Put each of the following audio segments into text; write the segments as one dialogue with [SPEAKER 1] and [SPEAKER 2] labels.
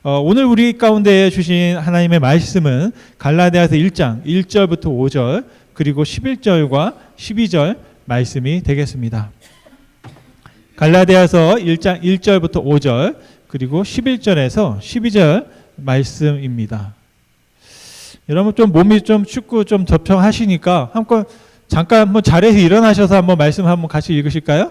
[SPEAKER 1] 오늘 우리 가운데 주신 하나님의 말씀은 갈라디아서 1장 1절부터 5절 그리고 11절과 12절 말씀이 되겠습니다. 갈라디아서 1장 1절부터 5절 그리고 11절에서 12절 말씀입니다. 여러분 좀 몸이 좀 춥고 좀 접촉하시니까 잠깐 한번 자리에서 일어나셔서 한번 말씀 한번 같이 읽으실까요?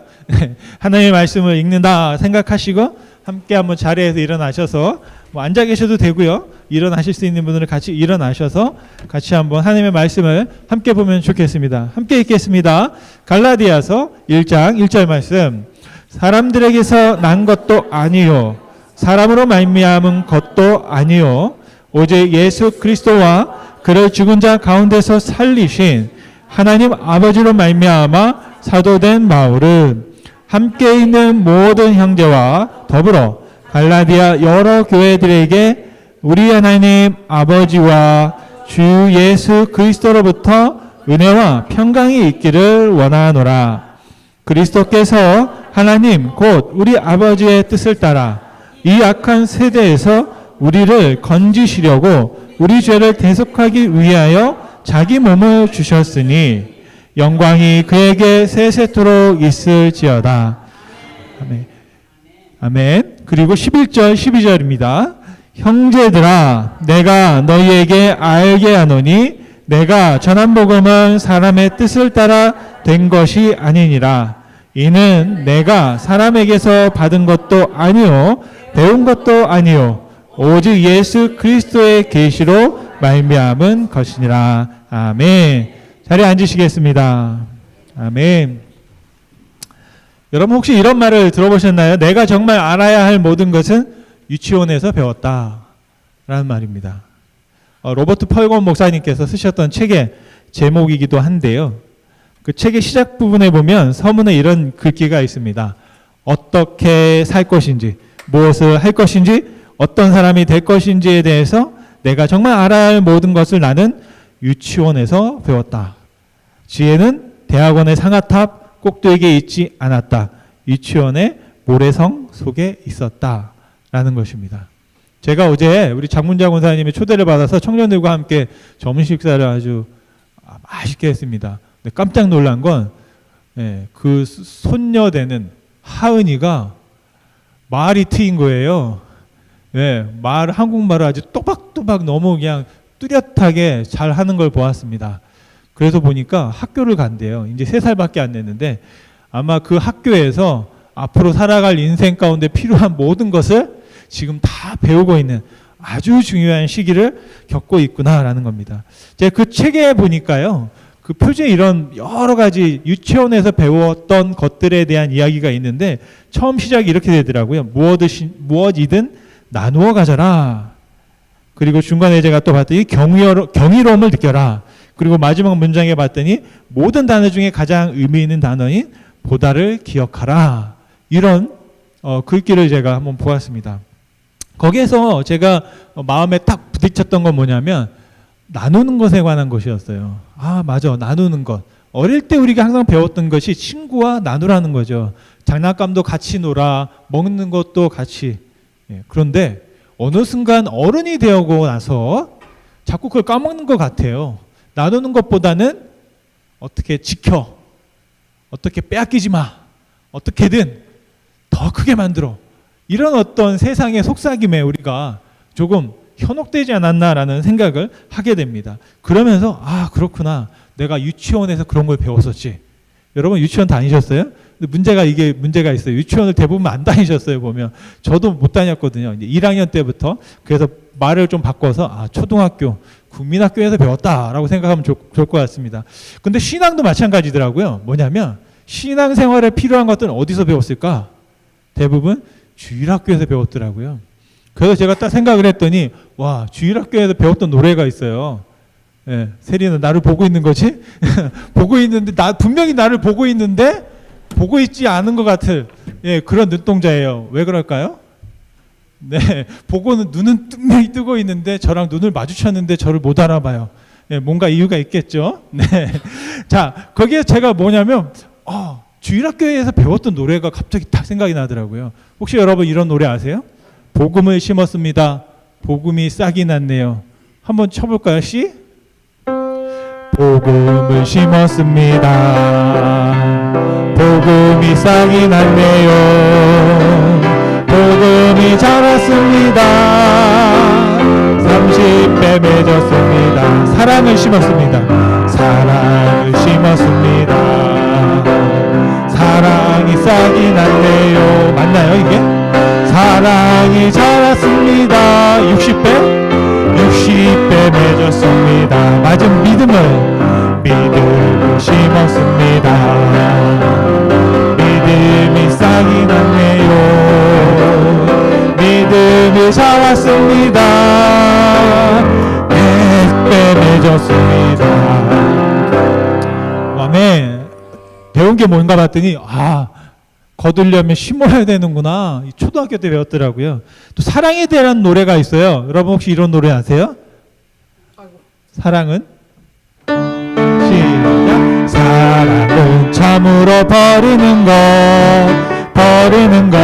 [SPEAKER 1] 하나님의 말씀을 읽는다 생각하시고 함께 한번 자리에서 일어나셔서 앉아 계셔도 되고요. 일어나실 수 있는 분들은 같이 일어나셔서 같이 한번 하나님의 말씀을 함께 보면 좋겠습니다. 함께 읽겠습니다. 갈라디아서 1장 1절 말씀. 사람들에게서 난 것도 아니요 사람으로 말미암은 것도 아니요 오직 예수 그리스도와 그를 죽은 자 가운데서 살리신 하나님 아버지로 말미암아 사도된 바울은 함께 있는 모든 형제와 더불어 갈라디아 여러 교회들에게 우리 하나님 아버지와 주 예수 그리스도로부터 은혜와 평강이 있기를 원하노라. 그리스도께서 하나님 곧 우리 아버지의 뜻을 따라 이 악한 세대에서 우리를 건지시려고 우리 죄를 대속하기 위하여 자기 몸을 주셨으니 영광이 그에게 세세토록 있을지어다. 아멘. 아멘. 그리고 11절 12절입니다. 형제들아 내가 너희에게 알게 하노니 내가 전한 복음은 사람의 뜻을 따라 된 것이 아니니라. 이는 내가 사람에게서 받은 것도 아니요 배운 것도 아니요 오직 예수 그리스도의 계시로 말미암은 것이니라. 아멘. 자리에 앉으시겠습니다. 아멘. 여러분 혹시 이런 말을 들어보셨나요? 내가 정말 알아야 할 모든 것은 유치원에서 배웠다 라는 말입니다. 로버트 펄건 목사님께서 쓰셨던 책의 제목이기도 한데요. 그 책의 시작 부분에 보면 서문에 이런 글귀가 있습니다. 어떻게 살 것인지, 무엇을 할 것인지, 어떤 사람이 될 것인지에 대해서 내가 정말 알아야 할 모든 것을 나는 유치원에서 배웠다. 지혜는 대학원의 상아탑 꼭대기에 있지 않았다. 유치원의 모래성 속에 있었다. 라는 것입니다. 제가 어제 우리 장문자 권사님의 초대를 받아서 청년들과 함께 점심 식사를 아주 맛있게 했습니다. 근데 깜짝 놀란 건 그 손녀되는 하은이가 말이 트인 거예요. 한국말을 아주 또박또박 너무 그냥 뚜렷하게 잘 하는 걸 보았습니다. 그래서 보니까 학교를 간대요. 이제 3살밖에 안 됐는데 아마 그 학교에서 앞으로 살아갈 인생 가운데 필요한 모든 것을 지금 다 배우고 있는 아주 중요한 시기를 겪고 있구나라는 겁니다. 제가 그 책에 보니까요. 그 표지에 이런 여러 가지 유치원에서 배웠던 것들에 대한 이야기가 있는데 처음 시작이 이렇게 되더라고요. 무엇이든 나누어 가져라. 그리고 중간에 제가 또 봤더니 경이로움을 느껴라. 그리고 마지막 문장에 봤더니 모든 단어 중에 가장 의미 있는 단어인 보다를 기억하라. 이런 글귀를 제가 한번 보았습니다. 거기에서 제가 마음에 딱 부딪혔던 건 뭐냐면 나누는 것에 관한 것이었어요. 아, 맞아. 나누는 것. 어릴 때 우리가 항상 배웠던 것이 친구와 나누라는 거죠. 장난감도 같이 놀아. 먹는 것도 같이. 그런데 어느 순간 어른이 되고 나서 자꾸 그걸 까먹는 것 같아요. 나누는 것보다는 어떻게 지켜, 어떻게 빼앗기지 마, 어떻게든 더 크게 만들어. 이런 어떤 세상의 속삭임에 우리가 조금 현혹되지 않았나라는 생각을 하게 됩니다. 그러면서 그렇구나. 내가 유치원에서 그런 걸 배웠었지. 여러분 유치원 다니셨어요? 근데 문제가 있어요. 유치원을 대부분 안 다니셨어요, 보면. 저도 못 다녔거든요. 이제 1학년 때부터. 그래서 말을 좀 바꿔서, 초등학교, 국민학교에서 배웠다라고 생각하면 좋을 것 같습니다. 근데 신앙도 마찬가지더라고요. 뭐냐면, 신앙생활에 필요한 것들은 어디서 배웠을까? 대부분 주일학교에서 배웠더라고요. 그래서 제가 딱 생각을 했더니, 주일학교에서 배웠던 노래가 있어요. 세리는 나를 보고 있는 거지? 보고 있는데, 분명히 나를 보고 있는데, 보고 있지 않은 것 같은 그런 눈동자예요. 왜 그럴까요? 보고는 눈은 분명히 뜨고 있는데 저랑 눈을 마주쳤는데 저를 못 알아봐요. 뭔가 이유가 있겠죠. 자, 거기에 제가 뭐냐면 주일학교에서 배웠던 노래가 갑자기 딱 생각이 나더라고요. 혹시 여러분 이런 노래 아세요? 복음을 심었습니다. 복음이 싹이 났네요. 한번 쳐볼까요? 시? 복음을 심었습니다. 복음이 싹이 났네요. 복음이 자랐습니다. 30배 맺었습니다. 사랑을 심었습니다. 사랑을 심었습니다. 사랑이 싹이 났네요. 맞나요 이게? 사랑이 자랐습니다. 60배? 60배 맺었습니다. 맞은 믿음을 심었습니다. 믿음이 싹이 났네요. 믿음이 자랐습니다. 100배 맺었습니다. 아멘. 배운 게 뭔가 봤더니 거두려면 심어야 되는구나. 초등학교 때 배웠더라고요. 또 사랑에 대한 노래가 있어요. 여러분 혹시 이런 노래 아세요? 사랑은? 시작. 사랑은 참으로 버리는 것, 버리는 것,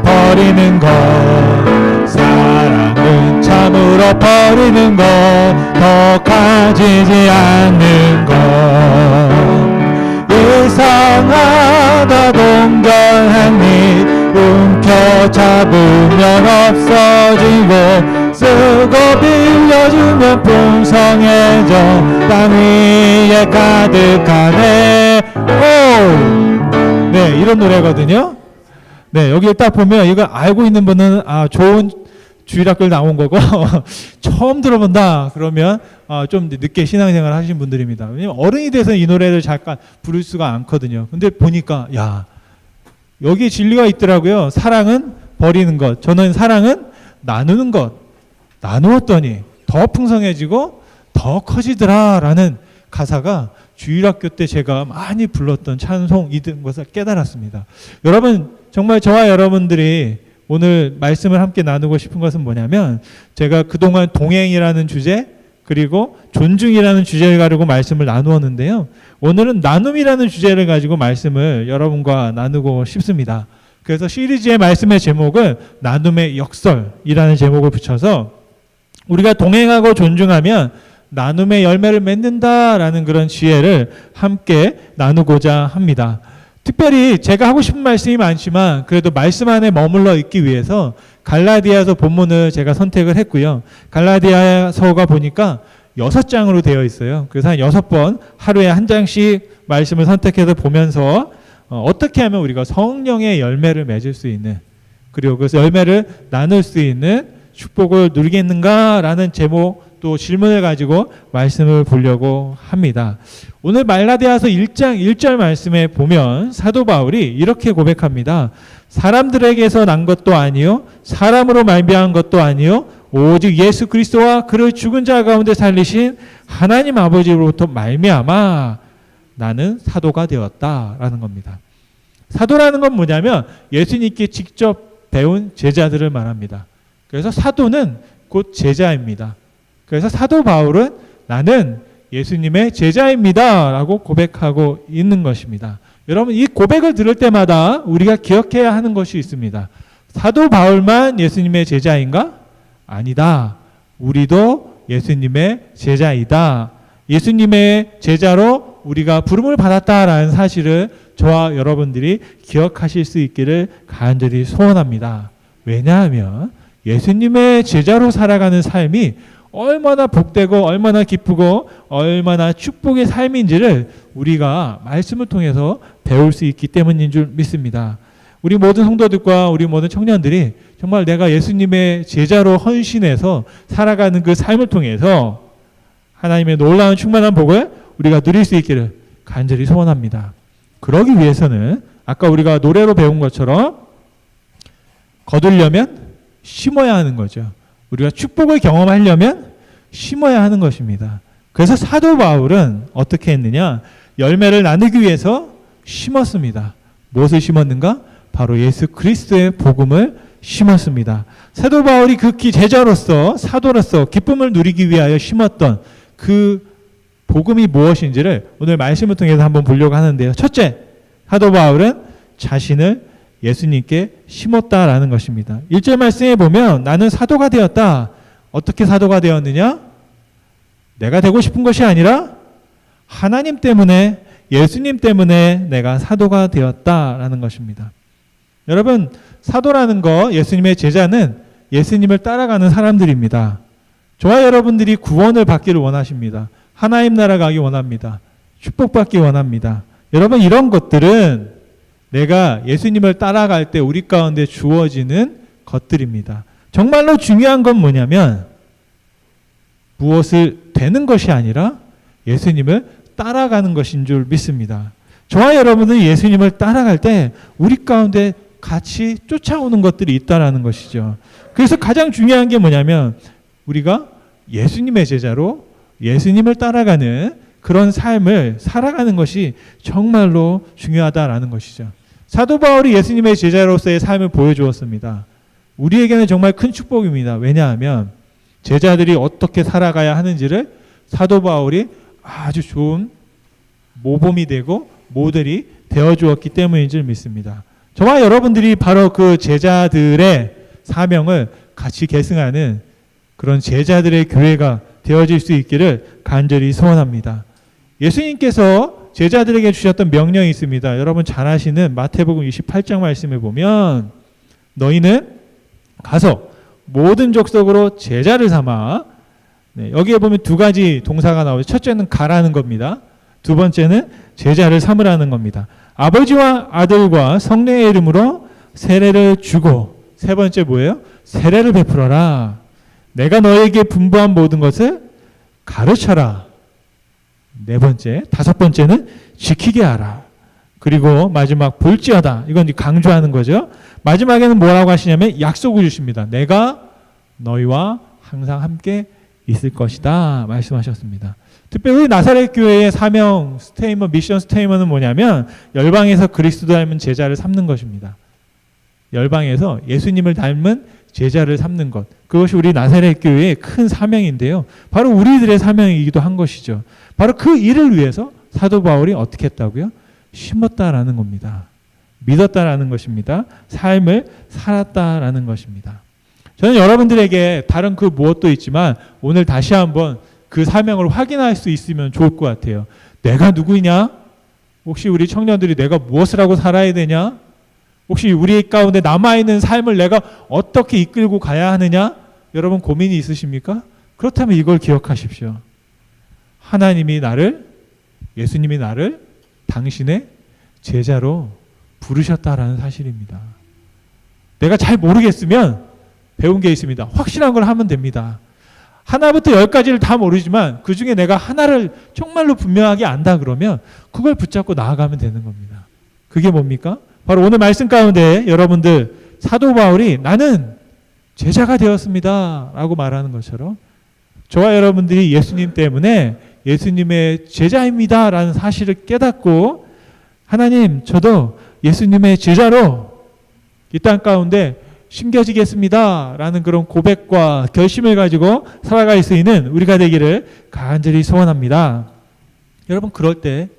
[SPEAKER 1] 버리는 것. 사랑은 참으로 버리는 것, 더 가지지 않는 것. 이상하다 동전한 입 움켜잡으면 없어지고 쓰고 빌려주면 풍성해져 땅 위에 가득하네. 네, 이런 노래거든요. 네, 여기 딱 보면 이걸 알고 있는 분은 좋은 주일학교를 나온 거고 처음 들어본다 그러면 좀 늦게 신앙생활 하신 분들입니다. 왜냐면 어른이 돼서 이 노래를 잠깐 부를 수가 않거든요. 근데 보니까 여기 진리가 있더라고요. 사랑은 버리는 것, 저는 사랑은 나누는 것. 나누었더니 더 풍성해지고 더 커지더라 라는 가사가 주일학교 때 제가 많이 불렀던 찬송이든 것을 깨달았습니다. 여러분, 정말 저와 여러분들이 오늘 말씀을 함께 나누고 싶은 것은 뭐냐면, 제가 그동안 동행이라는 주제 그리고 존중이라는 주제를 가지고 말씀을 나누었는데요. 오늘은 나눔이라는 주제를 가지고 말씀을 여러분과 나누고 싶습니다. 그래서 시리즈의 말씀의 제목을 나눔의 역설이라는 제목을 붙여서 우리가 동행하고 존중하면 나눔의 열매를 맺는다라는 그런 지혜를 함께 나누고자 합니다. 특별히 제가 하고 싶은 말씀이 많지만 그래도 말씀 안에 머물러 있기 위해서 갈라디아서 본문을 제가 선택을 했고요. 갈라디아서가 보니까 6장으로 되어 있어요. 그래서 한 6번 하루에 한 장씩 말씀을 선택해서 보면서 어떻게 하면 우리가 성령의 열매를 맺을 수 있는, 그리고 그 열매를 나눌 수 있는 축복을 누리겠는가라는 제목 또 질문을 가지고 말씀을 보려고 합니다. 오늘 갈라디아서 1장 1절 말씀에 보면 사도 바울이 이렇게 고백합니다. 사람들에게서 난 것도 아니요 사람으로 말미암은 것도 아니요 오직 예수 그리스도와 그를 죽은 자 가운데 살리신 하나님 아버지로부터 말미암아 나는 사도가 되었다라는 겁니다. 사도라는 건 뭐냐면 예수님께 직접 배운 제자들을 말합니다. 그래서 사도는 곧 제자입니다. 그래서 사도 바울은 나는 예수님의 제자입니다 라고 고백하고 있는 것입니다. 여러분, 이 고백을 들을 때마다 우리가 기억해야 하는 것이 있습니다. 사도 바울만 예수님의 제자인가? 아니다. 우리도 예수님의 제자이다. 예수님의 제자로 우리가 부름을 받았다라는 사실을 저와 여러분들이 기억하실 수 있기를 간절히 소원합니다. 왜냐하면 예수님의 제자로 살아가는 삶이 얼마나 복되고 얼마나 기쁘고 얼마나 축복의 삶인지를 우리가 말씀을 통해서 배울 수 있기 때문인 줄 믿습니다. 우리 모든 성도들과 우리 모든 청년들이 정말 내가 예수님의 제자로 헌신해서 살아가는 그 삶을 통해서 하나님의 놀라운 충만한 복을 우리가 누릴 수 있기를 간절히 소원합니다. 그러기 위해서는 아까 우리가 노래로 배운 것처럼 거두려면 심어야 하는 거죠. 우리가 축복을 경험하려면 심어야 하는 것입니다. 그래서 사도 바울은 어떻게 했느냐? 열매를 나누기 위해서 심었습니다. 무엇을 심었는가? 바로 예수 그리스도의 복음을 심었습니다. 사도 바울이 극히 제자로서 사도로서 기쁨을 누리기 위하여 심었던 그 복음이 무엇인지를 오늘 말씀을 통해서 한번 보려고 하는데요. 첫째, 사도 바울은 자신을 예수님께 심었다라는 것입니다. 1절 말씀에 보면 나는 사도가 되었다. 어떻게 사도가 되었느냐? 내가 되고 싶은 것이 아니라 하나님 때문에, 예수님 때문에 내가 사도가 되었다라는 것입니다. 여러분, 사도라는 거, 예수님의 제자는 예수님을 따라가는 사람들입니다. 저와 여러분들이 구원을 받기를 원하십니다. 하나님 나라 가기 원합니다. 축복받기 원합니다. 여러분, 이런 것들은 내가 예수님을 따라갈 때 우리 가운데 주어지는 것들입니다. 정말로 중요한 건 뭐냐면 무엇을 되는 것이 아니라 예수님을 따라가는 것인 줄 믿습니다. 저와 여러분은 예수님을 따라갈 때 우리 가운데 같이 쫓아오는 것들이 있다라는 것이죠. 그래서 가장 중요한 게 뭐냐면 우리가 예수님의 제자로 예수님을 따라가는 그런 삶을 살아가는 것이 정말로 중요하다라는 것이죠. 사도 바울이 예수님의 제자로서의 삶을 보여주었습니다. 우리에게는 정말 큰 축복입니다. 왜냐하면 제자들이 어떻게 살아가야 하는지를 사도 바울이 아주 좋은 모범이 되고 모델이 되어주었기 때문인 줄 믿습니다. 저와 여러분들이 바로 그 제자들의 사명을 같이 계승하는 그런 제자들의 교회가 되어질 수 있기를 간절히 소원합니다. 예수님께서 제자들에게 주셨던 명령이 있습니다. 여러분 잘 아시는 마태복음 28장 말씀을 보면 너희는 가서 모든 족속으로 제자를 삼아. 여기에 보면 두 가지 동사가 나오죠. 첫째는 가라는 겁니다. 두 번째는 제자를 삼으라는 겁니다. 아버지와 아들과 성령의 이름으로 세례를 주고, 세 번째 뭐예요? 세례를 베풀어라. 내가 너에게 분부한 모든 것을 가르쳐라. 네 번째, 다섯 번째는 지키게 하라. 그리고 마지막 볼지어다. 이건 강조하는 거죠. 마지막에는 뭐라고 하시냐면 약속을 주십니다. 내가 너희와 항상 함께 있을 것이다 말씀하셨습니다. 특별히 나사렛 교회의 사명 스테이먼, 미션 스테이먼은 뭐냐면 열방에서 그리스도 닮은 제자를 삼는 것입니다. 열방에서 예수님을 닮은 제자를 삼는 것. 그것이 우리 나사렛 교회의 큰 사명인데요. 바로 우리들의 사명이기도 한 것이죠. 바로 그 일을 위해서 사도 바울이 어떻게 했다고요? 심었다라는 겁니다. 믿었다라는 것입니다. 삶을 살았다라는 것입니다. 저는 여러분들에게 다른 그 무엇도 있지만 오늘 다시 한번 그 사명을 확인할 수 있으면 좋을 것 같아요. 내가 누구냐? 혹시 우리 청년들이 내가 무엇을 하고 살아야 되냐? 혹시 우리 가운데 남아있는 삶을 내가 어떻게 이끌고 가야 하느냐? 여러분 고민이 있으십니까? 그렇다면 이걸 기억하십시오. 하나님이 나를, 예수님이 나를 당신의 제자로 부르셨다라는 사실입니다. 내가 잘 모르겠으면 배운 게 있습니다. 확실한 걸 하면 됩니다. 하나부터 열까지를 다 모르지만 그 중에 내가 하나를 정말로 분명하게 안다 그러면 그걸 붙잡고 나아가면 되는 겁니다. 그게 뭡니까? 바로 오늘 말씀 가운데 여러분들 사도 바울이 나는 제자가 되었습니다 라고 말하는 것처럼 저와 여러분들이 예수님 때문에 예수님의 제자입니다 라는 사실을 깨닫고 하나님 저도 예수님의 제자로 이 땅 가운데 심겨지겠습니다 라는 그런 고백과 결심을 가지고 살아갈 수 있는 우리가 되기를 간절히 소원합니다. 여러분 그럴 때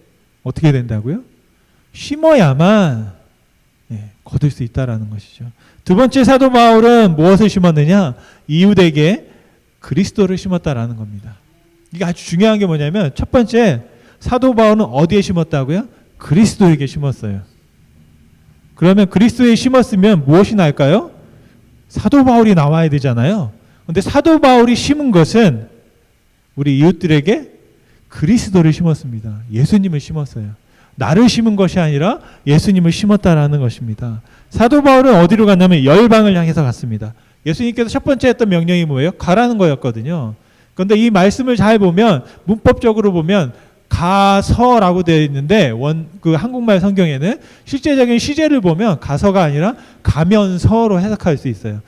[SPEAKER 1] 어떻게 된다고요? 심어야만 거둘 수 있다라는 것이죠. 두 번째 사도 바울은 무엇을 심었느냐? 이웃에게 그리스도를 심었다라는 겁니다. 이게 아주 중요한 게 뭐냐면 첫 번째 사도 바울은 어디에 심었다고요? 그리스도에게 심었어요. 그러면 그리스도에 심었으면 무엇이 날까요? 사도 바울이 나와야 되잖아요. 그런데 사도 바울이 심은 것은 우리 이웃들에게 그리스도를 심었습니다. 예수님을 심었어요. 나를 심은 것이 아니라 예수님을 심었다라는 것입니다. 사도 바울은 어디로 갔냐면 열방을 향해서 갔습니다. 예수님께서 첫 번째 했던 명령이 뭐예요? 가라는 거였거든요. 그런데 이 말씀을 잘 보면 문법적으로 보면 가서라고 되어 있는데 그 한국말 성경에는 실제적인 시제를 보면 가서가 아니라 가면서로 해석할 수 있어요.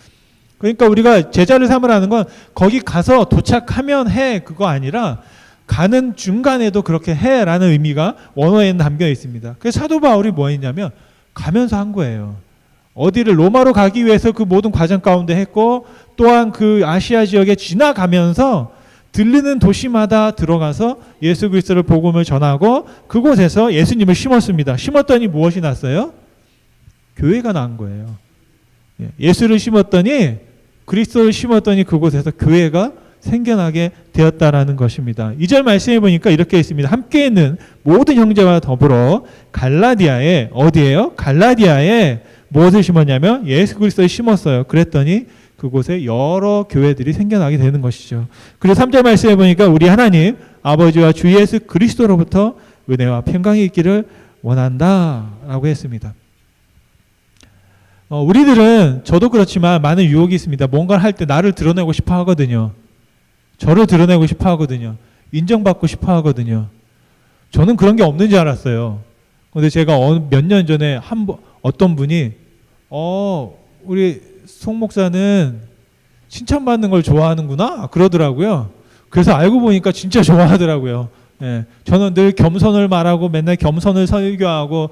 [SPEAKER 1] 그러니까 우리가 제자를 삼으라는 건 거기 가서 도착하면 해 그거 아니라 가는 중간에도 그렇게 해라는 의미가 원어에는 담겨 있습니다. 그래서 사도 바울이 뭐 했냐면 가면서 한 거예요. 어디를 로마로 가기 위해서 그 모든 과정 가운데 했고 또한 그 아시아 지역에 지나가면서 들르는 도시마다 들어가서 예수 그리스도를 복음을 전하고 그곳에서 예수님을 심었습니다. 심었더니 무엇이 났어요? 교회가 난 거예요. 예수를 심었더니, 그리스도를 심었더니 그곳에서 교회가 생겨나게 되었다라는 것입니다. 2절 말씀해 보니까 이렇게 있습니다. 함께 있는 모든 형제와 더불어 갈라디아에, 어디에요? 갈라디아에 무엇을 심었냐면 예수 그리스도를 심었어요. 그랬더니 그곳에 여러 교회들이 생겨나게 되는 것이죠. 그래서 3절 말씀해 보니까 우리 하나님 아버지와 주 예수 그리스도로부터 은혜와 평강이 있기를 원한다 라고 했습니다. 우리들은, 저도 그렇지만 많은 유혹이 있습니다. 뭔가를 할 때 나를 드러내고 싶어 하거든요. 저를 드러내고 싶어 하거든요. 인정받고 싶어 하거든요. 저는 그런 게 없는 줄 알았어요. 근데 제가 몇 년 전에 어떤 분이 우리 송 목사는 칭찬받는 걸 좋아하는구나 그러더라고요. 그래서 알고 보니까 진짜 좋아하더라고요. 예, 저는 늘 겸손을 말하고 맨날 겸손을 설교하고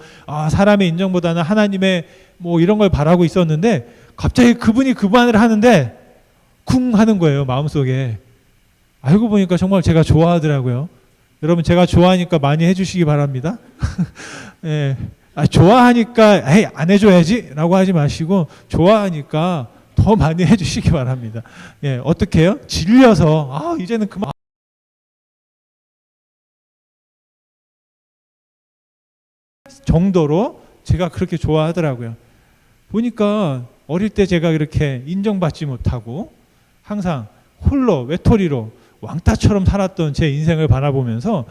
[SPEAKER 1] 사람의 인정보다는 하나님의 뭐 이런 걸 바라고 있었는데 갑자기 그분이 그 말을 하는데 쿵 하는 거예요, 마음속에. 알고 보니까 정말 제가 좋아하더라고요. 여러분, 제가 좋아하니까 많이 해주시기 바랍니다. 예, 좋아하니까 에이 안 해줘야지 라고 하지 마시고 좋아하니까 더 많이 해주시기 바랍니다. 예, 어떻게 해요? 질려서 이제는 그만 정도로 제가 그렇게 좋아하더라고요. 보니까 어릴 때 제가 그렇게 인정받지 못하고 항상 홀로 외톨이로 왕따처럼 살았던 제 인생을 바라보면서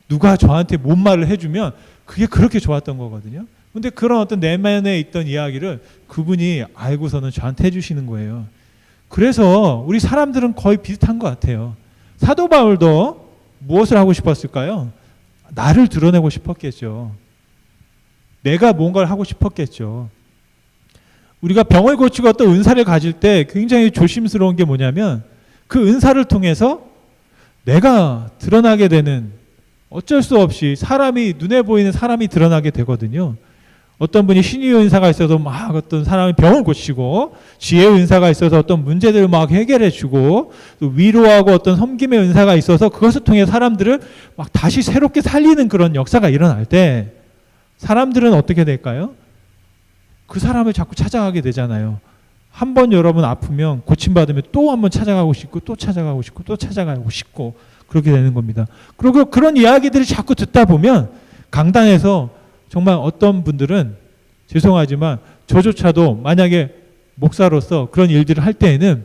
[SPEAKER 1] 누가 저한테 뭔 말을 해주면 그게 그렇게 좋았던 거거든요. 근데 그런 어떤 내면에 있던 이야기를 그분이 알고서는 저한테 해주시는 거예요. 그래서 우리 사람들은 거의 비슷한 것 같아요. 사도 바울도 무엇을 하고 싶었을까요? 나를 드러내고 싶었겠죠. 내가 뭔가를 하고 싶었겠죠. 우리가 병을 고치고 어떤 은사를 가질 때 굉장히 조심스러운 게 뭐냐면 그 은사를 통해서 내가 드러나게 되는, 어쩔 수 없이 사람이, 눈에 보이는 사람이 드러나게 되거든요. 어떤 분이 신유의 은사가 있어서 막 어떤 사람이 병을 고치고, 지혜의 은사가 있어서 어떤 문제들을 막 해결해 주고, 또 위로하고 어떤 섬김의 은사가 있어서 그것을 통해 사람들을 막 다시 새롭게 살리는 그런 역사가 일어날 때 사람들은 어떻게 될까요? 그 사람을 자꾸 찾아가게 되잖아요. 한 번 여러분 아프면 고침받으면 또 한 번 찾아가고 싶고 또 찾아가고 싶고 또 찾아가고 싶고 그렇게 되는 겁니다. 그리고 그런 이야기들을 자꾸 듣다 보면 강단에서 정말 어떤 분들은, 죄송하지만 저조차도 만약에 목사로서 그런 일들을 할 때에는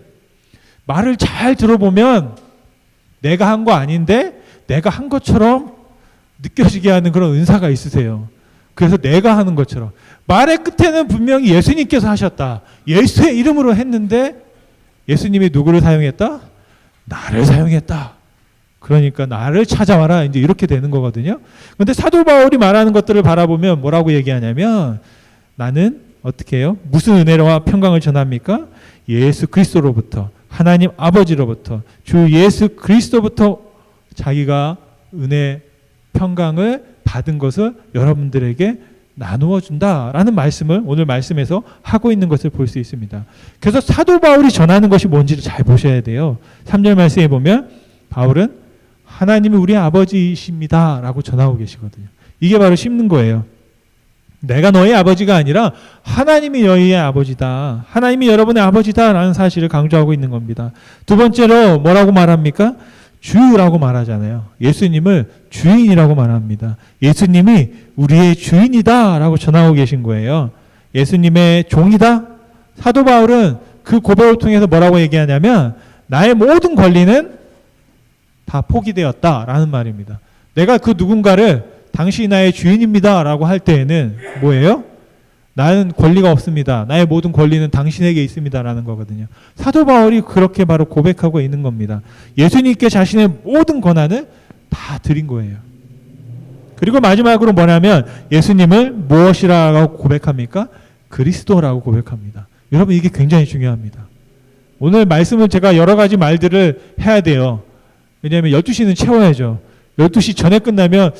[SPEAKER 1] 말을 잘 들어보면 내가 한 거 아닌데 내가 한 것처럼 느껴지게 하는 그런 은사가 있으세요. 그래서 내가 하는 것처럼, 말의 끝에는 분명히 예수님께서 하셨다, 예수의 이름으로 했는데 예수님이 누구를 사용했다? 나를 사용했다. 그러니까 나를 찾아와라, 이제 이렇게 되는 거거든요. 그런데 사도 바울이 말하는 것들을 바라보면 뭐라고 얘기하냐면, 나는 어떻게 해요? 무슨 은혜와 평강을 전합니까? 예수 그리스도로부터, 하나님 아버지로부터, 주 예수 그리스도부터 자기가 은혜 평강을 받은 것을 여러분들에게 나누어 준다라는 말씀을 오늘 말씀에서 하고 있는 것을 볼 수 있습니다. 그래서 사도 바울이 전하는 것이 뭔지를 잘 보셔야 돼요. 3절 말씀에 보면 바울은 하나님이 우리 아버지이십니다 라고 전하고 계시거든요. 이게 바로 심는 거예요. 내가 너의 아버지가 아니라 하나님이 너희의 아버지다, 하나님이 여러분의 아버지다 라는 사실을 강조하고 있는 겁니다. 두 번째로 뭐라고 말합니까? 주라고 말하잖아요. 예수님을 주인이라고 말합니다. 예수님이 우리의 주인이다 라고 전하고 계신 거예요. 예수님의 종이다? 사도 바울은 그 고백을 통해서 뭐라고 얘기하냐면 나의 모든 권리는 다 포기되었다 라는 말입니다. 내가 그 누군가를 당신이 나의 주인입니다 라고 할 때에는 뭐예요? 나는 권리가 없습니다, 나의 모든 권리는 당신에게 있습니다 라는 거거든요. 사도 바울이 그렇게 바로 고백하고 있는 겁니다. 예수님께 자신의 모든 권한을 다 드린 거예요. 그리고 마지막으로 뭐냐면 예수님을 무엇이라고 고백합니까? 그리스도라고 고백합니다. 여러분, 이게 굉장히 중요합니다. 오늘 말씀은 제가 여러 가지 말들을 해야 돼요. 왜냐하면 12시는 채워야죠. 12시 전에 끝나면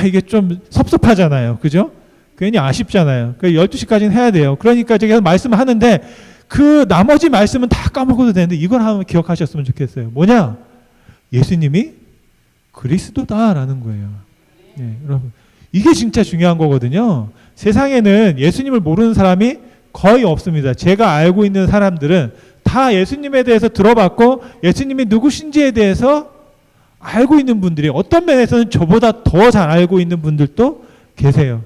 [SPEAKER 1] 이게 좀 섭섭하잖아요. 그죠? 괜히 아쉽잖아요. 12시까지는 해야 돼요. 그러니까 제가 말씀을 하는데 그 나머지 말씀은 다 까먹어도 되는데 이걸 한번 기억하셨으면 좋겠어요. 뭐냐? 예수님이 그리스도다라는 거예요. 네, 여러분, 이게 진짜 중요한 거거든요. 세상에는 예수님을 모르는 사람이 거의 없습니다. 제가 알고 있는 사람들은 다 예수님에 대해서 들어봤고 예수님이 누구신지에 대해서 알고 있는 분들이 어떤 면에서는 저보다 더 잘 알고 있는 분들도 계세요.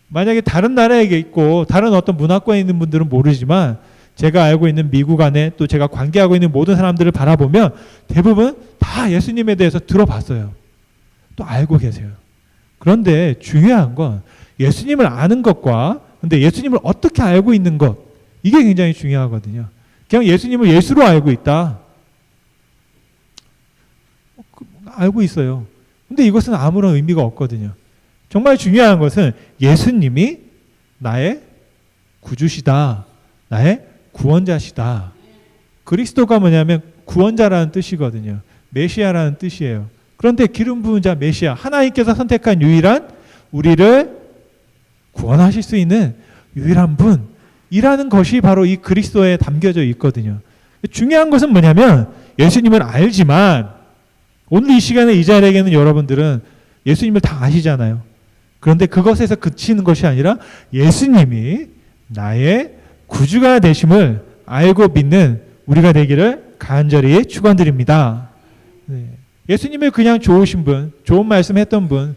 [SPEAKER 1] 만약에 다른 나라에 있고 다른 어떤 문화권에 있는 분들은 모르지만 제가 알고 있는 미국 안에 또 제가 관계하고 있는 모든 사람들을 바라보면 대부분 다 예수님에 대해서 들어봤어요. 또 알고 계세요. 그런데 중요한 건 예수님을 아는 것과 근데 예수님을 어떻게 알고 있는 것 이게 굉장히 중요하거든요. 그냥 예수님을 예수로 알고 있다. 알고 있어요. 근데 이것은 아무런 의미가 없거든요. 정말 중요한 것은 예수님이 나의 구주시다. 나의 구원자시다. 그리스도가 뭐냐면 구원자라는 뜻이거든요. 메시아라는 뜻이에요. 그런데 기름 부은 자 메시아, 하나님께서 선택한 유일한 우리를 구원하실 수 있는 유일한 분이라는 것이 바로 이 그리스도에 담겨져 있거든요. 중요한 것은 뭐냐면 예수님을 알지만 오늘 이 시간에 이 자리에게는 여러분들은 예수님을 다 아시잖아요. 그런데 그것에서 그치는 것이 아니라 예수님이 나의 구주가 되심을 알고 믿는 우리가 되기를 간절히 축원드립니다. 네. 예수님을 그냥 좋으신 분, 좋은 말씀 했던 분,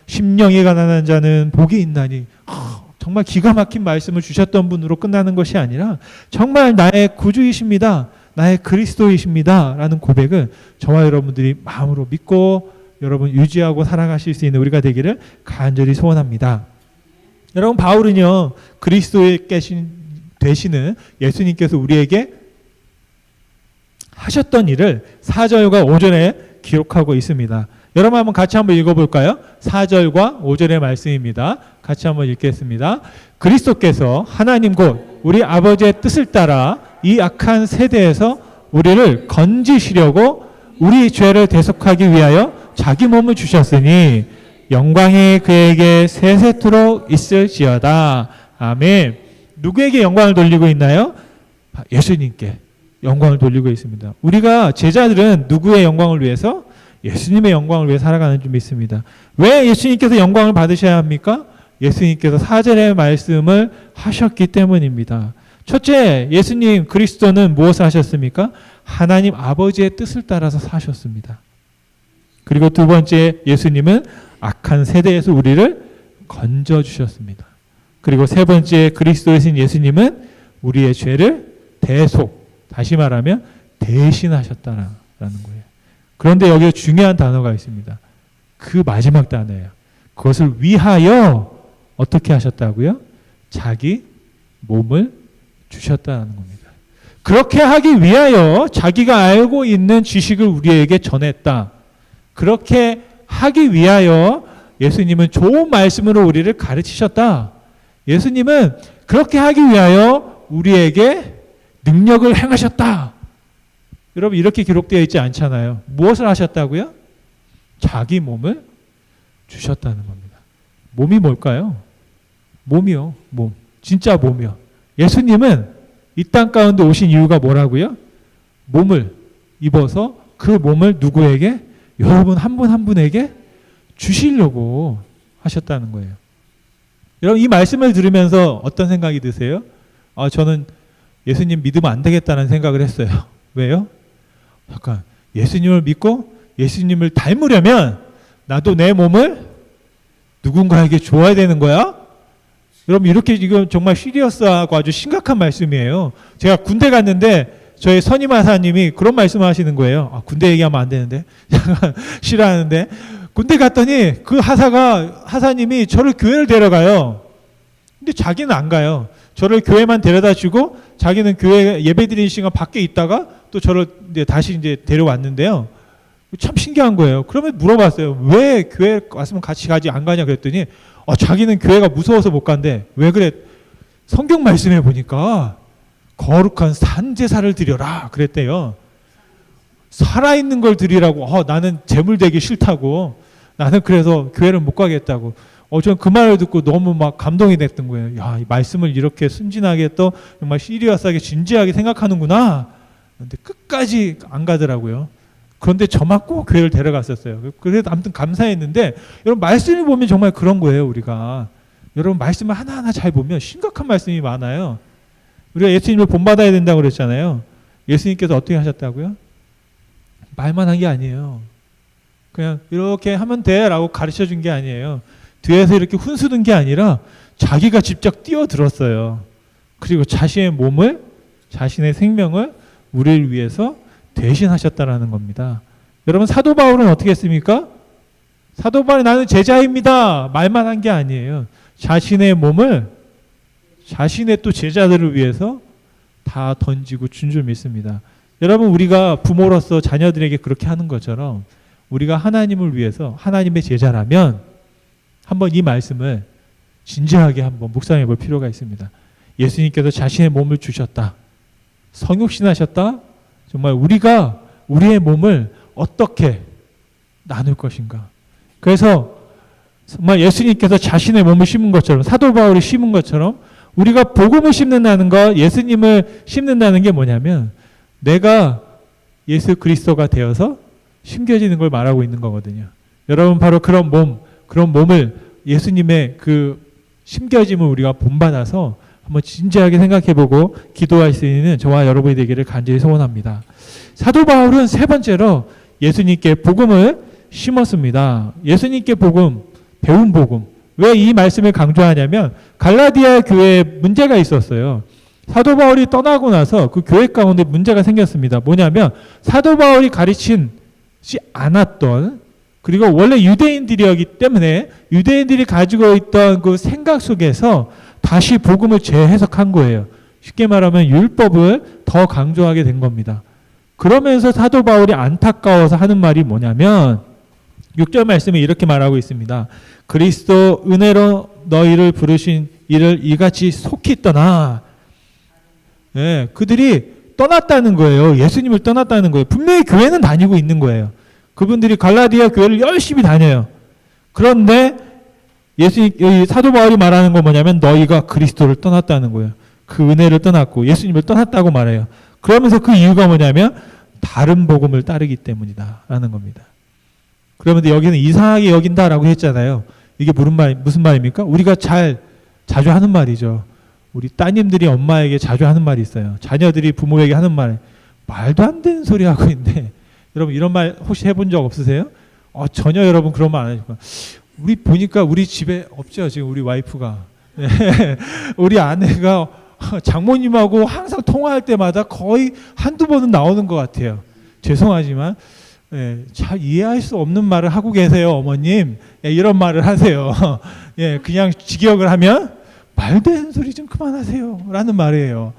[SPEAKER 1] 심령이 가난한 자는 복이 있나니 정말 기가 막힌 말씀을 주셨던 분으로 끝나는 것이 아니라 정말 나의 구주이십니다. 나의 그리스도이십니다. 라는 고백을 저와 여러분들이 마음으로 믿고 여러분 유지하고 살아가실 수 있는 우리가 되기를 간절히 소원합니다. 여러분 바울은요. 그리스도에 되시는 예수님께서 우리에게 하셨던 일을 4절과 5절에 기록하고 있습니다. 여러분 한번 같이 한번 읽어볼까요? 4절과 5절의 말씀입니다. 같이 한번 읽겠습니다. 그리스도께서 하나님 곧 우리 아버지의 뜻을 따라 이 악한 세대에서 우리를 건지시려고 우리 죄를 대속하기 위하여 자기 몸을 주셨으니 영광이 그에게 세세토록 있을지어다. 아멘. 누구에게 영광을 돌리고 있나요? 예수님께 영광을 돌리고 있습니다. 우리가 제자들은 누구의 영광을 위해서? 예수님의 영광을 위해 살아가는 줄 믿습니다. 왜 예수님께서 영광을 받으셔야 합니까? 예수님께서 4절의 말씀을 하셨기 때문입니다. 첫째, 예수님 그리스도는 무엇을 하셨습니까? 하나님 아버지의 뜻을 따라서 사셨습니다. 그리고 두 번째, 예수님은 악한 세대에서 우리를 건져주셨습니다. 그리고 세 번째, 그리스도이신 예수님은 우리의 죄를 다시 말하면 대신하셨다라는 거예요. 그런데 여기에 중요한 단어가 있습니다. 그 마지막 단어예요. 그것을 위하여 어떻게 하셨다고요? 자기 몸을 주셨다는 겁니다. 그렇게 하기 위하여 자기가 알고 있는 지식을 우리에게 전했다. 그렇게 하기 위하여 예수님은 좋은 말씀으로 우리를 가르치셨다. 예수님은 그렇게 하기 위하여 우리에게 능력을 행하셨다. 여러분 이렇게 기록되어 있지 않잖아요. 무엇을 하셨다고요? 자기 몸을 주셨다는 겁니다. 몸이 뭘까요? 몸이요. 몸. 진짜 몸이요. 예수님은 이 땅 가운데 오신 이유가 뭐라고요? 몸을 입어서 그 몸을 누구에게? 여러분 한 분 한 분에게 주시려고 하셨다는 거예요. 여러분 이 말씀을 들으면서 어떤 생각이 드세요? 저는 예수님 믿으면 안 되겠다는 생각을 했어요. 왜요? 약간 예수님을 믿고 예수님을 닮으려면 나도 내 몸을 누군가에게 줘야 되는 거야? 여러분 이렇게 지금 정말 시리어스하고 아주 심각한 말씀이에요. 제가 군대 갔는데 저희 선임 하사님이 그런 말씀을 하시는 거예요. 군대 얘기하면 안 되는데 싫어하는데 군대 갔더니 그 하사님이 저를 교회를 데려가요. 근데 자기는 안 가요. 저를 교회만 데려다 주고 자기는 교회 예배드리는 시간 밖에 있다가 또 저를 다시 데려왔는데요. 참 신기한 거예요. 그러면 물어봤어요. 왜 교회 왔으면 같이 가지 안 가냐 그랬더니 자기는 교회가 무서워서 못 간대. 왜 그래? 성경 말씀에 보니까 거룩한 산제사를 드려라 그랬대요. 살아있는 걸 드리라고. 나는 재물 되기 싫다고. 나는 그래서 교회를 못 가겠다고. 저는 그 말을 듣고 너무 막 감동이 됐던 거예요. 야, 이 말씀을 이렇게 순진하게 또 정말 시리어스하게 진지하게 생각하는구나. 그런데 끝까지 안 가더라고요. 그런데 저만 꼭 교회를 데려갔었어요. 그래서 아무튼 감사했는데 여러분 말씀을 보면 정말 그런 거예요. 우리가 여러분 말씀을 하나하나 잘 보면 심각한 말씀이 많아요. 우리가 예수님을 본받아야 된다고 그랬잖아요. 예수님께서 어떻게 하셨다고요? 말만 한 게 아니에요. 그냥 이렇게 하면 돼 라고 가르쳐 준 게 아니에요. 뒤에서 이렇게 훈수든 게 아니라 자기가 직접 뛰어들었어요. 그리고 자신의 몸을, 자신의 생명을 우리를 위해서 대신하셨다라는 겁니다. 여러분 사도 바울은 어떻게 했습니까? 사도 바울이 나는 제자입니다. 말만 한 게 아니에요. 자신의 몸을 자신의 또 제자들을 위해서 다 던지고 준 줄 믿습니다. 여러분 우리가 부모로서 자녀들에게 그렇게 하는 것처럼 우리가 하나님을 위해서 하나님의 제자라면 한번 이 말씀을 진지하게 한번 묵상해 볼 필요가 있습니다. 예수님께서 자신의 몸을 주셨다. 성육신하셨다. 정말 우리가 우리의 몸을 어떻게 나눌 것인가. 그래서 정말 예수님께서 자신의 몸을 심은 것처럼 사도 바울이 심은 것처럼 우리가 복음을 심는다는 것, 예수님을 심는다는 게 뭐냐면 내가 예수 그리스도가 되어서 심겨지는 걸 말하고 있는 거거든요. 여러분 바로 그런 몸을 예수님의 그 심겨짐을 우리가 본받아서 한번 진지하게 생각해보고 기도할 수 있는 저와 여러분이 되기를 간절히 소원합니다. 사도 바울은 세 번째로 예수님께 복음을 심었습니다. 예수님께 복음, 배운 복음. 왜 이 말씀을 강조하냐면 갈라디아 교회에 문제가 있었어요. 사도 바울이 떠나고 나서 그 교회 가운데 문제가 생겼습니다. 뭐냐면 사도 바울이 가르치지 않았던, 그리고 원래 유대인들이었기 때문에 유대인들이 가지고 있던 그 생각 속에서 다시 복음을 재해석한 거예요. 쉽게 말하면 율법을 더 강조하게 된 겁니다. 그러면서 사도 바울이 안타까워서 하는 말이 뭐냐면 6절 말씀에 이렇게 말하고 있습니다. 그리스도 은혜로 너희를 부르신 이를 이같이 속히 떠나. 예, 그들이 떠났다는 거예요. 예수님을 떠났다는 거예요. 분명히 교회는 다니고 있는 거예요. 그분들이 갈라디아 교회를 열심히 다녀요. 그런데 사도 바울이 말하는 건 뭐냐면 너희가 그리스도를 떠났다는 거예요. 그 은혜를 떠났고 예수님을 떠났다고 말해요. 그러면서 그 이유가 뭐냐면 다른 복음을 따르기 때문이다 라는 겁니다. 그러면 여기는 이상하게 여긴다라고 했잖아요. 이게 무슨 말입니까? 우리가 자주 하는 말이죠. 우리 따님들이 엄마에게 자주 하는 말이 있어요. 자녀들이 부모에게 하는 말도 안 되는 소리 하고 있는데 여러분 이런 말 혹시 해본 적 없으세요? 전혀 여러분 그런 말 안 하시고 우리 보니까 우리 집에 없죠. 지금 우리 와이프가 우리 아내가 장모님하고 항상 통화할 때마다 거의 한두 번은 나오는 것 같아요. 죄송하지만 잘 이해할 수 없는 말을 하고 계세요, 어머님. 이런 말을 하세요. 그냥 직역을 하면 말도 되는 소리 좀 그만하세요 라는 말이에요.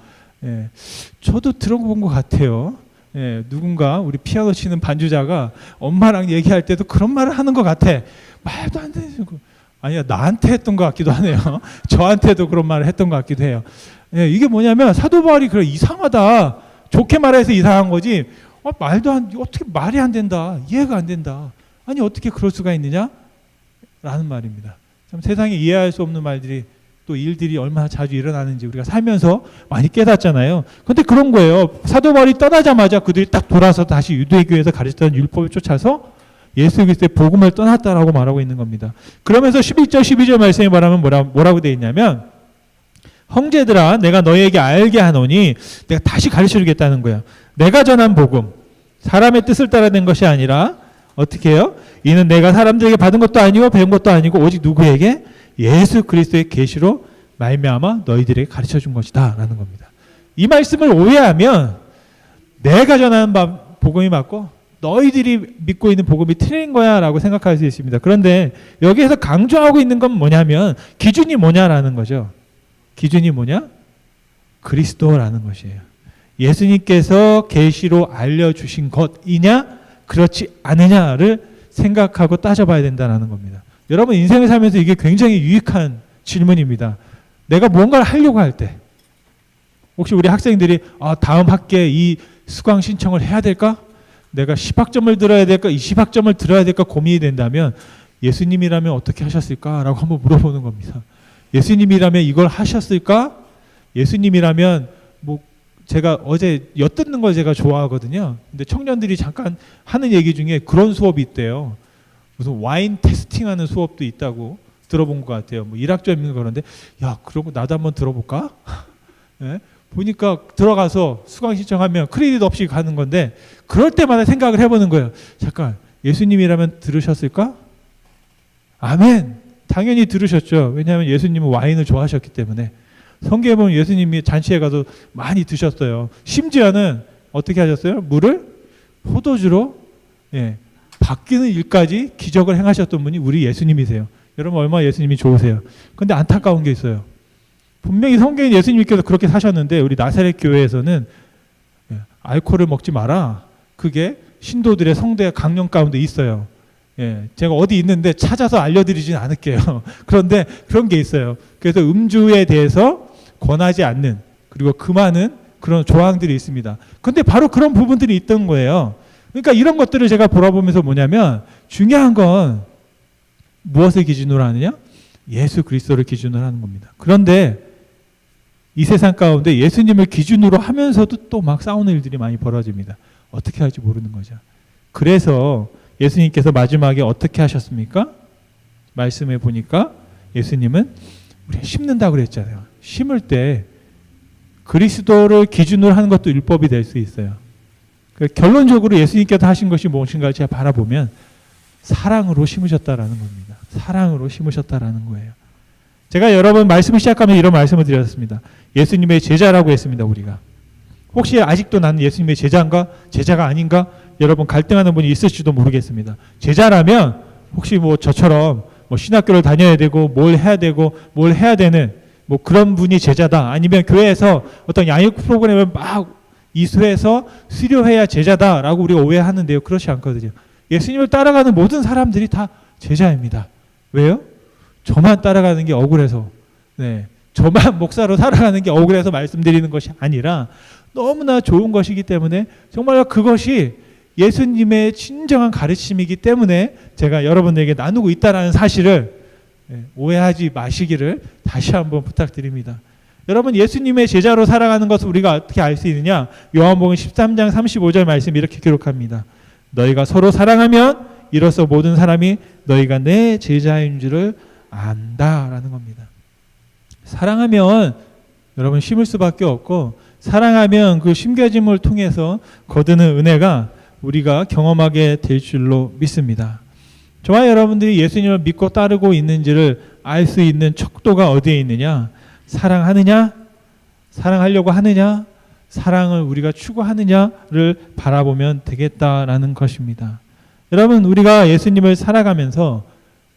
[SPEAKER 1] 저도 들어본 것 같아요. 누군가 우리 피아노 치는 반주자가 엄마랑 얘기할 때도 그런 말을 하는 것 같아. 말도 안 되는 거. 아니야, 나한테 했던 것 같기도 하네요. 저한테도 그런 말을 했던 것 같기도 해요. 이게 뭐냐면 사도 바울이 그래 이상하다. 좋게 말해서 이상한 거지. 어떻게 말이 안 된다. 이해가 안 된다. 아니 어떻게 그럴 수가 있느냐? 라는 말입니다. 참 세상에 이해할 수 없는 말들이 또 일들이 얼마나 자주 일어나는지 우리가 살면서 많이 깨닫잖아요. 그런데 그런 거예요. 사도 바울이 떠나자마자 그들이 딱 돌아서 다시 유대교에서 가르쳤던 율법을 쫓아서 예수 그리스도의 복음을 떠났다라고 말하고 있는 겁니다. 그러면서 11절 12절 말씀에 말하면 뭐라고 되어 있냐면 형제들아 내가 너희에게 알게 하노니 내가 다시 가르쳐주겠다는 거예요. 내가 전한 복음 사람의 뜻을 따라 낸 것이 아니라 어떻게 해요? 이는 내가 사람들에게 받은 것도 아니고 배운 것도 아니고 오직 누구에게? 예수 그리스도의 계시로 말미암아 너희들에게 가르쳐준 것이다 라는 겁니다. 이 말씀을 오해하면 내가 전하는 복음이 맞고 너희들이 믿고 있는 복음이 틀린 거야 라고 생각할 수 있습니다. 그런데 여기에서 강조하고 있는 건 뭐냐면 기준이 뭐냐라는 거죠. 기준이 뭐냐? 그리스도라는 것이에요. 예수님께서 계시로 알려주신 것이냐 그렇지 않느냐를 생각하고 따져봐야 된다는 겁니다. 여러분 인생을 살면서 이게 굉장히 유익한 질문입니다. 내가 뭔가를 하려고 할 때 혹시 우리 학생들이 다음 학기에 이 수강 신청을 해야 될까? 내가 10학점을 들어야 될까? 20학점을 들어야 될까? 고민이 된다면 예수님이라면 어떻게 하셨을까? 라고 한번 물어보는 겁니다. 예수님이라면 이걸 하셨을까? 예수님이라면 제가 어제 엿듣는 걸 제가 좋아하거든요. 근데 청년들이 잠깐 하는 얘기 중에 그런 수업이 있대요. 무슨 와인 테스팅하는 수업도 있다고 들어본 것 같아요. 뭐 1학점인 그런데 야, 그러고 나도 한번 들어볼까? 예? 보니까 들어가서 수강 신청하면 크레딧 없이 가는 건데 그럴 때마다 생각을 해보는 거예요. 잠깐, 예수님이라면 들으셨을까? 아멘. 당연히 들으셨죠. 왜냐하면 예수님은 와인을 좋아하셨기 때문에. 성경에 보면 예수님이 잔치에 가서 많이 드셨어요. 심지어는 어떻게 하셨어요? 물을 포도주로 바뀌는 일까지 기적을 행하셨던 분이 우리 예수님이세요. 여러분 얼마나 예수님이 좋으세요. 그런데 안타까운 게 있어요. 분명히 성경에 예수님께서 그렇게 사셨는데 우리 나사렛 교회에서는 알코올을 먹지 마라. 그게 신도들의 성대 강령 가운데 있어요. 제가 어디 있는데 찾아서 알려드리진 않을게요. 그런데 그런 게 있어요. 그래서 음주에 대해서 권하지 않는, 그리고 금하는 그런 조항들이 있습니다. 근데 바로 그런 부분들이 있던 거예요. 그러니까 이런 것들을 제가 돌아보면서 뭐냐면 중요한 건 무엇을 기준으로 하느냐? 예수 그리스도를 기준으로 하는 겁니다. 그런데 이 세상 가운데 예수님을 기준으로 하면서도 또 막 싸우는 일들이 많이 벌어집니다. 어떻게 할지 모르는 거죠. 그래서 예수님께서 마지막에 어떻게 하셨습니까? 말씀해 보니까 예수님은 우리 심는다고 그랬잖아요. 심을 때 그리스도를 기준으로 하는 것도 율법이 될 수 있어요. 결론적으로 예수님께서 하신 것이 무엇인가를 제가 바라보면 사랑으로 심으셨다라는 겁니다. 사랑으로 심으셨다라는 거예요. 제가 여러분 말씀을 시작하면 이런 말씀을 드렸습니다. 예수님의 제자라고 했습니다. 우리가 혹시 아직도 나는 예수님의 제자인가 제자가 아닌가 여러분 갈등하는 분이 있을지도 모르겠습니다. 제자라면 혹시 뭐 저처럼 뭐 신학교를 다녀야 되고 뭘 해야 되고 뭘 해야 되는 뭐 그런 분이 제자다. 아니면 교회에서 어떤 양육 프로그램을 막 이수해서 수료해야 제자다라고 우리가 오해하는데요. 그렇지 않거든요. 예수님을 따라가는 모든 사람들이 다 제자입니다. 왜요? 저만 따라가는 게 억울해서, 저만 목사로 살아가는 게 억울해서 말씀드리는 것이 아니라 너무나 좋은 것이기 때문에 정말 그것이 예수님의 진정한 가르침이기 때문에 제가 여러분들에게 나누고 있다는 사실을 오해하지 마시기를 다시 한번 부탁드립니다. 여러분 예수님의 제자로 살아가는 것을 우리가 어떻게 알 수 있느냐? 요한복음 13장 35절 말씀 이렇게 기록합니다. 너희가 서로 사랑하면 이로써 모든 사람이 너희가 내 제자인 줄을 안다라는 겁니다. 사랑하면 여러분 심을 수밖에 없고 사랑하면 그 심겨짐을 통해서 거두는 은혜가 우리가 경험하게 될 줄로 믿습니다. 저와 여러분들이 예수님을 믿고 따르고 있는지를 알 수 있는 척도가 어디에 있느냐? 사랑하느냐? 사랑하려고 하느냐? 사랑을 우리가 추구하느냐를 바라보면 되겠다라는 것입니다. 여러분 우리가 예수님을 살아가면서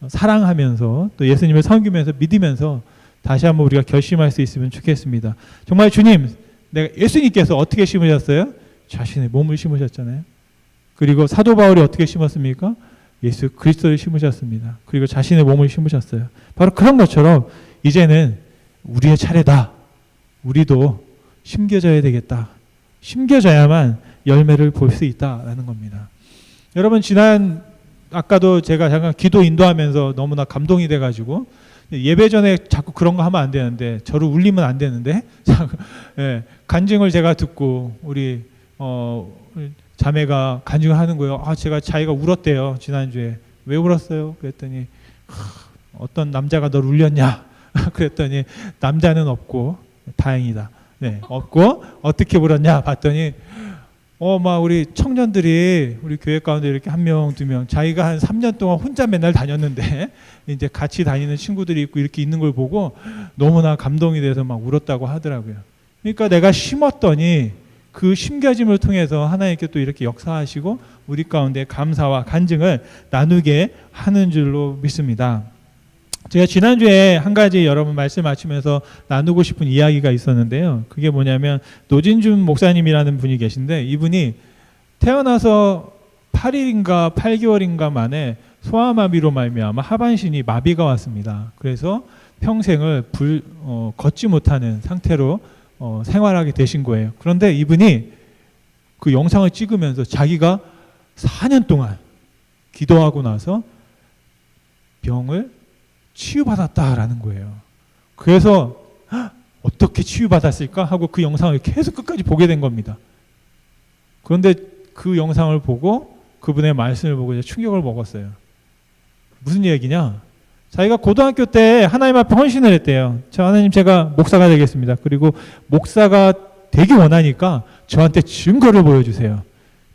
[SPEAKER 1] 사랑하면서 또 예수님을 섬기면서 믿으면서 다시 한번 우리가 결심할 수 있으면 좋겠습니다. 정말 주님, 내가 예수님께서 어떻게 심으셨어요? 자신의 몸을 심으셨잖아요. 그리고 사도 바울이 어떻게 심었습니까? 예수 그리스도를 심으셨습니다. 그리고 자신의 몸을 심으셨어요. 바로 그런 것처럼 이제는 우리의 차례다. 우리도 심겨져야 되겠다. 심겨져야만 열매를 볼 수 있다라는 겁니다. 여러분 아까도 제가 잠깐 기도 인도하면서 너무나 감동이 돼가지고 예배 전에 자꾸 그런 거 하면 안 되는데 저를 울리면 안 되는데 간증을 제가 듣고 우리 자매가 간증을 하는 거예요. 자기가 울었대요. 지난주에. 왜 울었어요? 그랬더니 어떤 남자가 널 울렸냐? 그랬더니 남자는 없고 다행이다. 없고 어떻게 울었냐? 봤더니 막 우리 청년들이 우리 교회 가운데 이렇게 한 명, 두 명, 자기가 한 3년 동안 혼자 맨날 다녔는데 이제 같이 다니는 친구들이 있고 이렇게 있는 걸 보고 너무나 감동이 돼서 막 울었다고 하더라고요. 그러니까 내가 심었더니 그 심겨짐을 통해서 하나님께 또 이렇게 역사하시고 우리 가운데 감사와 간증을 나누게 하는 줄로 믿습니다. 제가 지난주에 한 가지 여러분 말씀 마치면서 나누고 싶은 이야기가 있었는데요. 그게 뭐냐면 노진준 목사님이라는 분이 계신데 이분이 태어나서 8일인가 8개월인가 만에 소아마비로 말미암아 하반신이 마비가 왔습니다. 그래서 평생을 걷지 못하는 상태로 생활하게 되신 거예요. 그런데 이분이 그 영상을 찍으면서 자기가 4년 동안 기도하고 나서 병을 치유받았다라는 거예요. 그래서 어떻게 치유받았을까 하고 그 영상을 계속 끝까지 보게 된 겁니다. 그런데 그 영상을 보고 그분의 말씀을 보고 이제 충격을 먹었어요. 무슨 얘기냐? 자기가 고등학교 때 하나님 앞에 헌신을 했대요. 하나님, 제가 목사가 되겠습니다. 그리고 목사가 되기 원하니까 저한테 증거를 보여주세요.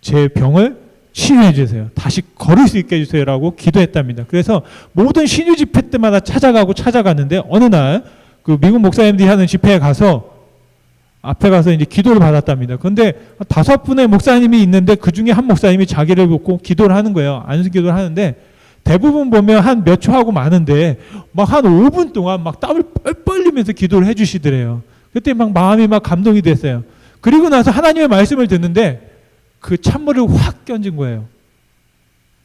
[SPEAKER 1] 제 병을 치유해 주세요. 다시 걸을 수 있게 해주세요라고 기도했답니다. 그래서 모든 신유 집회 때마다 찾아갔는데 어느 날 그 미국 목사님들이 하는 집회에 가서 앞에 가서 이제 기도를 받았답니다. 그런데 5분의 목사님이 있는데 그 중에 한 목사님이 자기를 보고 기도를 하는 거예요. 안수 기도를 하는데 대부분 보면 한 몇 초 하고 마는데 막 한 5분 동안 막 땀을 뻘뻘 흘리면서 기도를 해주시더래요. 그때 막 마음이 막 감동이 됐어요. 그리고 나서 하나님의 말씀을 듣는데 그 찬물을 확 견진 거예요.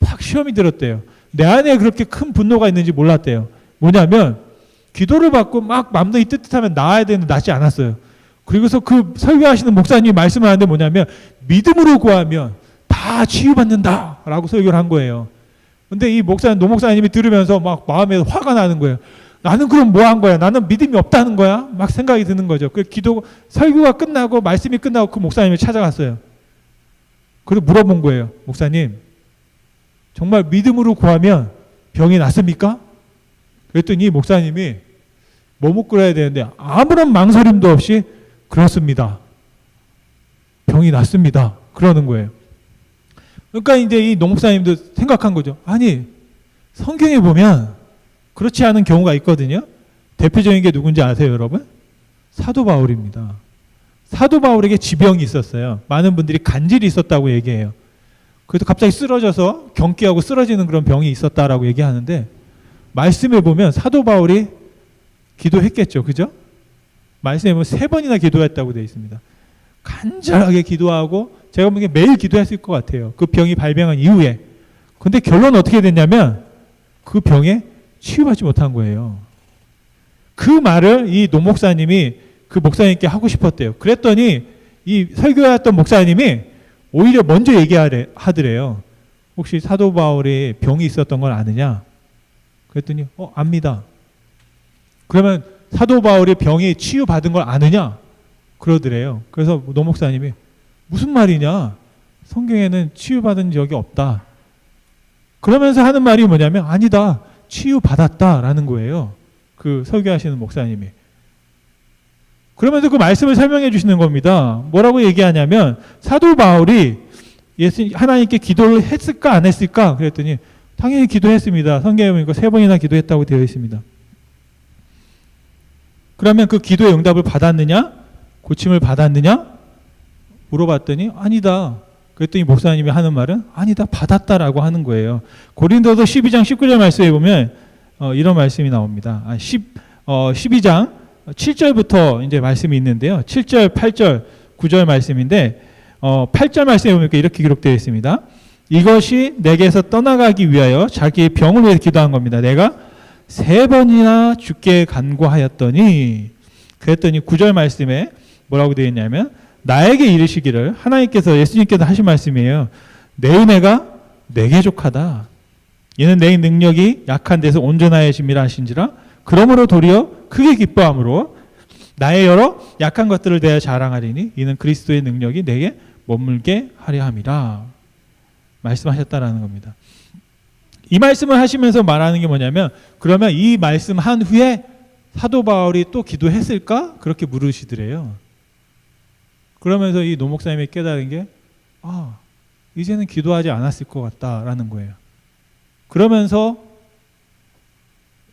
[SPEAKER 1] 확 시험이 들었대요. 내 안에 그렇게 큰 분노가 있는지 몰랐대요. 뭐냐면 기도를 받고 막 마음이 뜨뜻하면 나아야 되는데 낫지 않았어요. 그리고서 그 설교하시는 목사님이 말씀을 하는데 뭐냐면 믿음으로 구하면 다 치유받는다라고 설교를 한 거예요. 근데 이 목사님, 노 목사님이 들으면서 막 마음에 화가 나는 거예요. 나는 그럼 뭐 한 거야? 나는 믿음이 없다는 거야? 막 생각이 드는 거죠. 그 기도, 설교가 끝나고 말씀이 끝나고 그 목사님이 찾아갔어요. 그리고 물어본 거예요. 목사님, 정말 믿음으로 구하면 병이 낫습니까? 그랬더니 목사님이 뭐 끓여야 되는데 아무런 망설임도 없이 그렇습니다. 병이 낫습니다. 그러는 거예요. 그러니까 이제 이 농목사님도 생각한 거죠. 아니, 성경에 보면 그렇지 않은 경우가 있거든요. 대표적인 게 누군지 아세요, 여러분? 사도 바울입니다. 사도 바울에게 지병이 있었어요. 많은 분들이 간질이 있었다고 얘기해요. 그래서 갑자기 쓰러져서 경기하고 쓰러지는 그런 병이 있었다라고 얘기하는데 말씀에 보면 사도 바울이 기도했겠죠. 그죠? 말씀에 보면 3번이나 기도했다고 되어 있습니다. 간절하게 기도하고 제가 보기엔 매일 기도했을 것 같아요. 그 병이 발병한 이후에. 근데 결론은 어떻게 됐냐면 그 병에 치유받지 못한 거예요. 그 말을 이 노 목사님이 그 목사님께 하고 싶었대요. 그랬더니 이 설교했던 목사님이 오히려 먼저 얘기하더래요. 혹시 사도 바울이 병이 있었던 걸 아느냐? 그랬더니 압니다. 그러면 사도 바울이 병이 치유받은 걸 아느냐? 그러더래요. 그래서 노 목사님이 무슨 말이냐? 성경에는 치유받은 적이 없다. 그러면서 하는 말이 뭐냐면 아니다. 치유받았다라는 거예요. 그 설교하시는 목사님이. 그러면서 그 말씀을 설명해 주시는 겁니다. 뭐라고 얘기하냐면 사도 바울이 하나님께 기도를 했을까 안 했을까? 그랬더니 당연히 기도했습니다. 성경에 보니까 3번이나 기도했다고 되어 있습니다. 그러면 그 기도의 응답을 받았느냐? 고침을 받았느냐? 물어봤더니 아니다. 그랬더니 목사님이 하는 말은 아니다. 받았다라고 하는 거예요. 고린도서 12장 19절 말씀에 보면 이런 말씀이 나옵니다. 12장 7절부터 이제 말씀이 있는데요. 7절, 8절, 9절 말씀인데 8절 말씀에 보면 이렇게 기록되어 있습니다. 이것이 내게서 떠나가기 위하여 자기의 병을 위해 기도한 겁니다. 내가 3번이나 주께 간구하였더니 그랬더니 9절 말씀에 뭐라고 되어 있냐면 나에게 이르시기를 하나님께서 예수님께서 하신 말씀이에요. 내 은혜가 내게 족하다. 이는 내 능력이 약한 데서 온전하여짐이라 하신지라 그러므로 도리어 크게 기뻐함으로 나의 여러 약한 것들을 대하여 자랑하리니 이는 그리스도의 능력이 내게 머물게 하려 함이라 말씀하셨다라는 겁니다. 이 말씀을 하시면서 말하는 게 뭐냐면 그러면 이 말씀 한 후에 사도 바울이 또 기도했을까? 그렇게 물으시더래요. 그러면서 이 노 목사님이 깨달은 게 이제는 기도하지 않았을 것 같다라는 거예요. 그러면서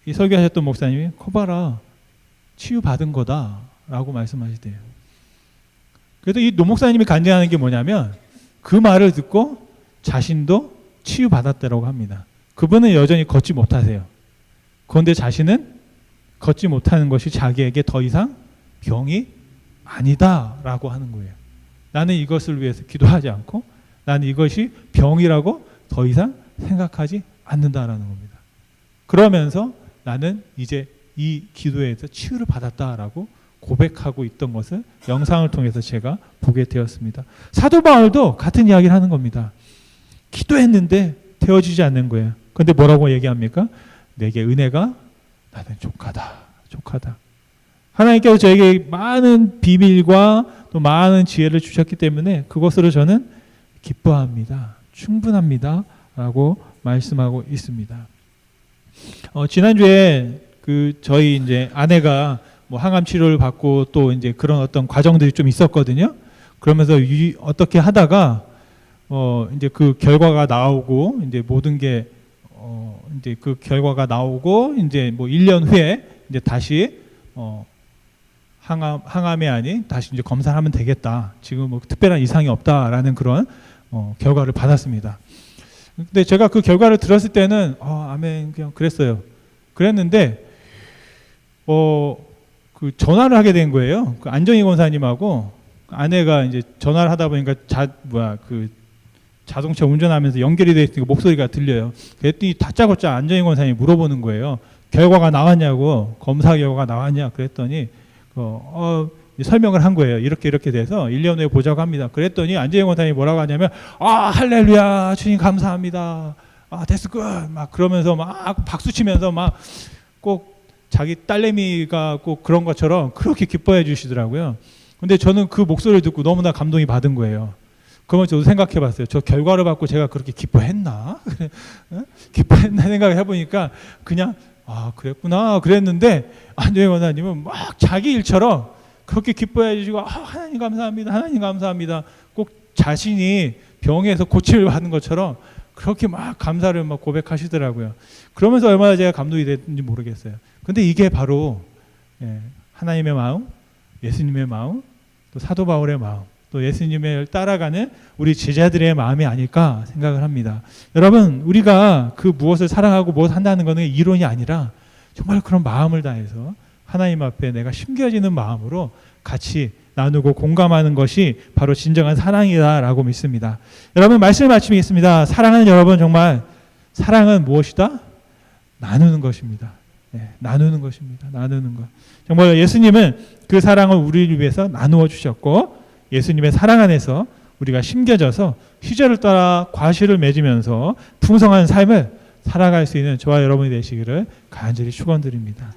[SPEAKER 1] 이 설교하셨던 목사님이 커봐라 치유받은 거다라고 말씀하시대요. 그래서 이 노 목사님이 간증하는 게 뭐냐면 그 말을 듣고 자신도 치유받았다라고 합니다. 그분은 여전히 걷지 못하세요. 그런데 자신은 걷지 못하는 것이 자기에게 더 이상 병이 아니다라고 하는 거예요. 나는 이것을 위해서 기도하지 않고 나는 이것이 병이라고 더 이상 생각하지 않는다라는 겁니다. 그러면서 나는 이제 이 기도에서 치유를 받았다라고 고백하고 있던 것을 영상을 통해서 제가 보게 되었습니다. 사도 바울도 같은 이야기를 하는 겁니다. 기도했는데 되어지지 않는 거예요. 그런데 뭐라고 얘기합니까? 내게 은혜가 나는 족하다. 하나님께서 저에게 많은 비밀과 또 많은 지혜를 주셨기 때문에 그것으로 저는 기뻐합니다. 충분합니다. 라고 말씀하고 있습니다. 지난주에 저희 이제 아내가 뭐 항암 치료를 받고 또 이제 그런 어떤 과정들이 좀 있었거든요. 그러면서 어떻게 하다가 이제 그 결과가 나오고 이제 모든 게 이제 그 결과가 나오고 이제 뭐 1년 후에 이제 다시 항암이 아닌 다시 이제 검사를 하면 되겠다. 지금 뭐 특별한 이상이 없다라는 그런 결과를 받았습니다. 근데 제가 그 결과를 들었을 때는 아멘 그냥 그랬어요. 그랬는데 그 전화를 하게 된 거예요. 그 안정희 권사님하고 아내가 이제 전화를 하다 보니까 자동차 운전하면서 연결이 돼 있으니까 목소리가 들려요. 그랬더니 다짜고짜 안정희 권사님이 물어보는 거예요. 결과가 나왔냐고, 검사 결과가 나왔냐 그랬더니 설명을 한 거예요. 이렇게 돼서 1년 후에 보자고 합니다. 그랬더니 안정희 권사님이 뭐라고 하냐면 할렐루야 주님 감사합니다. 됐어 끝. 막 그러면서 막 박수 치면서 막 꼭 자기 딸내미가 꼭 그런 것처럼 그렇게 기뻐해 주시더라고요. 근데 저는 그 목소리를 듣고 너무나 감동이 받은 거예요. 그러면 저도 생각해 봤어요. 저 결과를 받고 제가 그렇게 기뻐했나? 기뻐했나 생각을 해보니까 그냥 그랬구나 그랬는데 안정희 권사님은 막 자기 일처럼 그렇게 기뻐해 주시고 하나님 감사합니다. 하나님 감사합니다. 꼭 자신이 병에서 고침을 받은 것처럼 그렇게 막 감사를 막 고백하시더라고요. 그러면서 얼마나 제가 감동이 됐는지 모르겠어요. 근데 이게 바로 하나님의 마음, 예수님의 마음, 또 사도 바울의 마음, 또 예수님을 따라가는 우리 제자들의 마음이 아닐까 생각을 합니다. 여러분, 우리가 그 무엇을 사랑하고 무엇을 한다는 것은 이론이 아니라 정말 그런 마음을 다해서 하나님 앞에 내가 심겨지는 마음으로 같이 나누고 공감하는 것이 바로 진정한 사랑이다라고 믿습니다. 여러분, 말씀을 마치겠습니다. 사랑하는 여러분, 정말 사랑은 무엇이다? 나누는 것입니다. 나누는 것입니다. 나누는 것. 정말 예수님은 그 사랑을 우리를 위해서 나누어 주셨고 예수님의 사랑 안에서 우리가 심겨져서 시절을 따라 과실을 맺으면서 풍성한 삶을 살아갈 수 있는 저와 여러분이 되시기를 간절히 축원드립니다.